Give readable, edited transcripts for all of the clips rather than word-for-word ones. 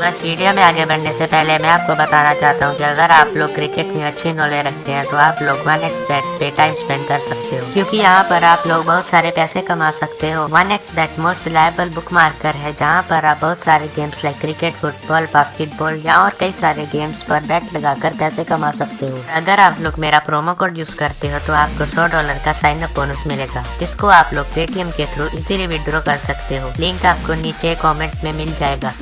Guys video में आगे बढ़ने से पहले मैं आपको बताना चाहता हूँ कि अगर आप लोग क्रिकेट में अच्छी नॉलेज रखते हैं तो आप लोग 1xBet पे टाइम स्पेंड कर सकते हो, क्योंकि यहाँ पर आप लोग बहुत सारे पैसे कमा सकते हो। 1xBet most reliable book marker है, जहाँ पर आप बहुत सारे games like cricket, football, basketball या और कई सारे गेम्स पर बैट लगाकर पैसे कमा सकते हो। अगर आप लोग मेरा प्रोमो कोड यूज करते हो तो आपको $100 का साइन अप बोनस मिलेगा, जिसको आप लोग पेटीएम के थ्रू इजीली विड्रॉ कर सकते हो। लिंक आपको नीचे कमेंट में मिल जाएगा।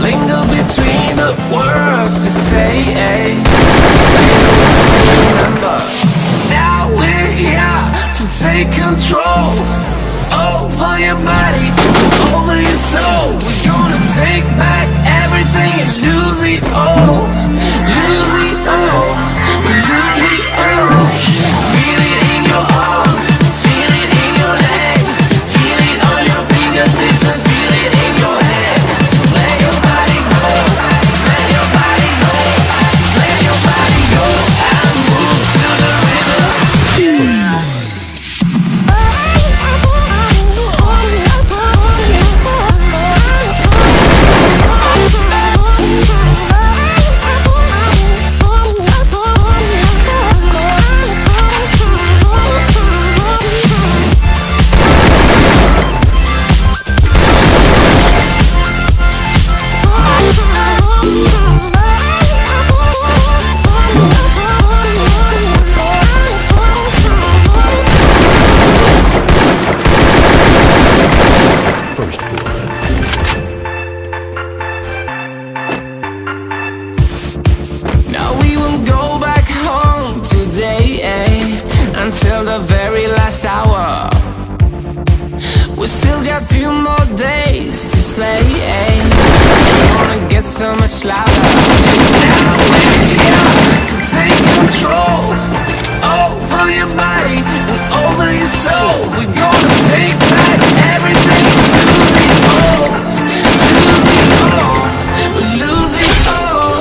Linger between the words to say, remember. Now we're here to take control over your body, over your soul. We're gonna take back everything and lose it all, lose it all, lose it all. Feel it in your arms, feel it in your legs, feel it on your fingertips and feel it in your head. Just let your body go, just let your body go, just let your body go and move to the rhythm. Now we won't go back home today, until the very last hour. We still got few more days to slay, It's gonna get so much louder. Now we're here to take control over your body and over your soul. We're gonna take back everything, lose it all, lose it all, lose it all.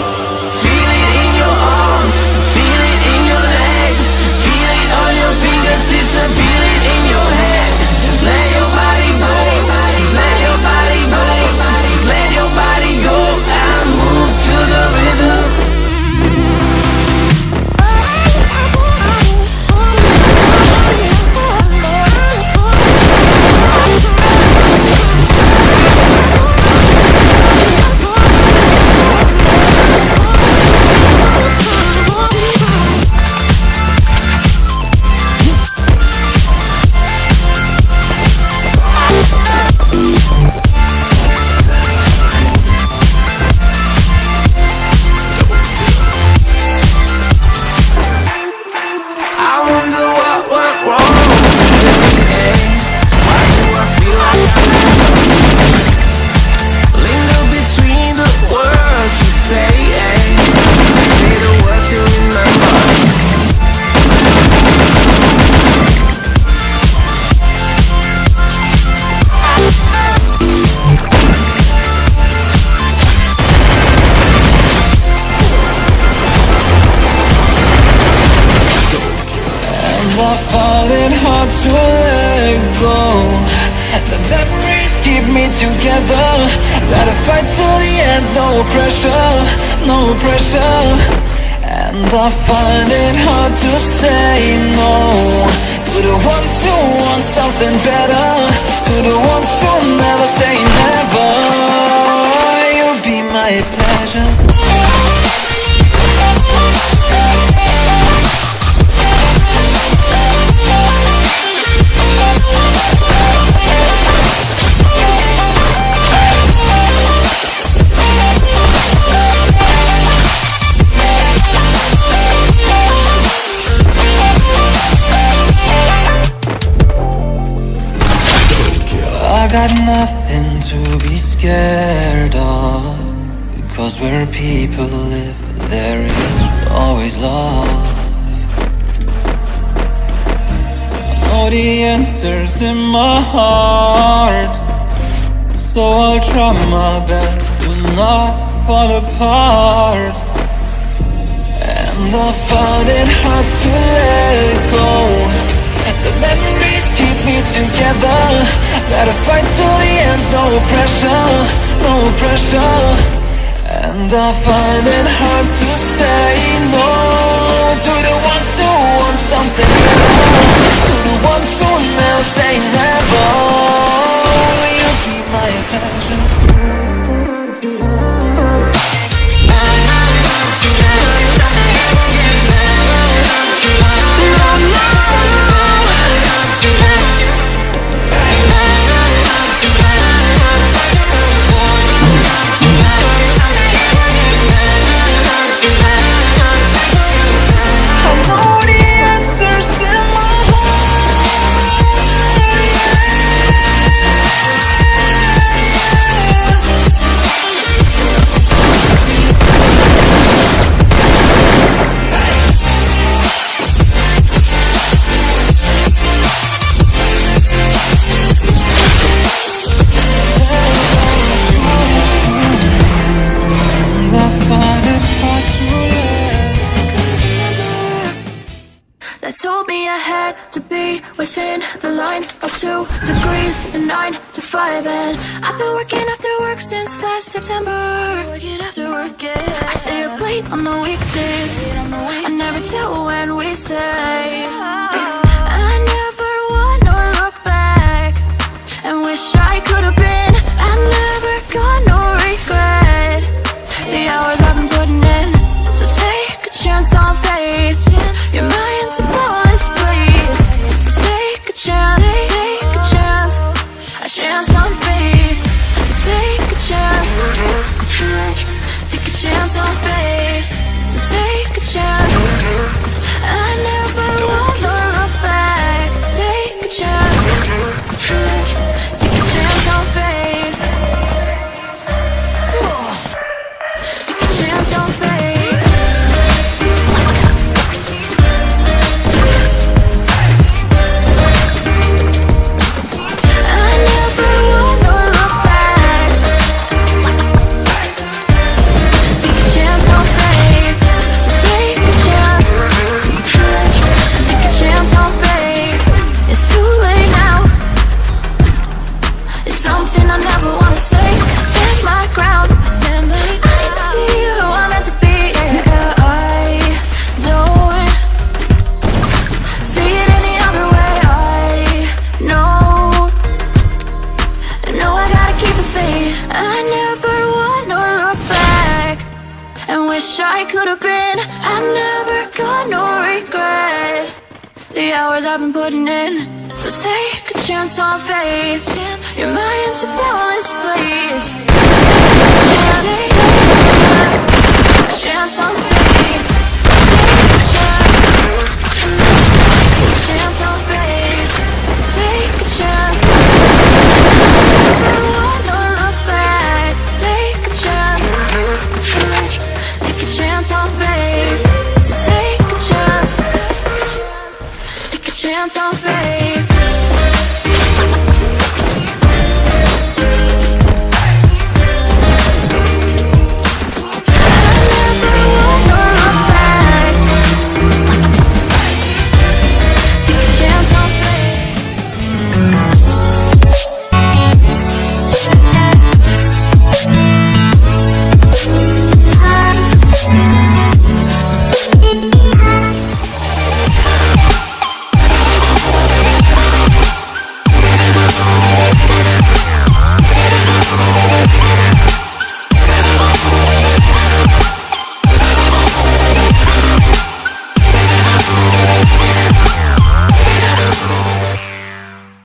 Feel it in your arms, feel it in your legs, feel it on your fingertips and feel it in your head. Just let your body go, just let your body go, just let your body go and move to the rhythm. together. Gotta fight till the end, no pressure, no pressure. And I find it hard to say no to the ones who want something better, to the ones who never say never. You'll be my pleasure. I got nothing to be scared of, because where people live, there is always love. I know the answers in my heart, so I'll try my best to not fall apart. And I find it hard to let go. The memories keep me together. Gotta fight till the end, no pressure, no pressure. And I find it hard to say no to the ones who want something better, to the ones who never say never. You be my passion. Told me I had to be within the lines of 2 degrees and 9 to 5. And I've been working after work since last September. Working after work, yeah. I stay up late on the weekdays. I never tell when we say. I never wanna look back and wish I could have been. I'm never gonna regret the hours I've been putting in. So take a chance on faith. Your mind's a bonus, please. So take a chance, take a chance, a chance on faith. So take a chance, take a chance on faith. So take a chance. I never wanna look back. Take a chance, take a chance on faith. Take a chance on faith. I could have been. I'm never gonna regret the hours I've been putting in. So take a chance on faith. Your mind's a bonus, please. Take a chance on faith.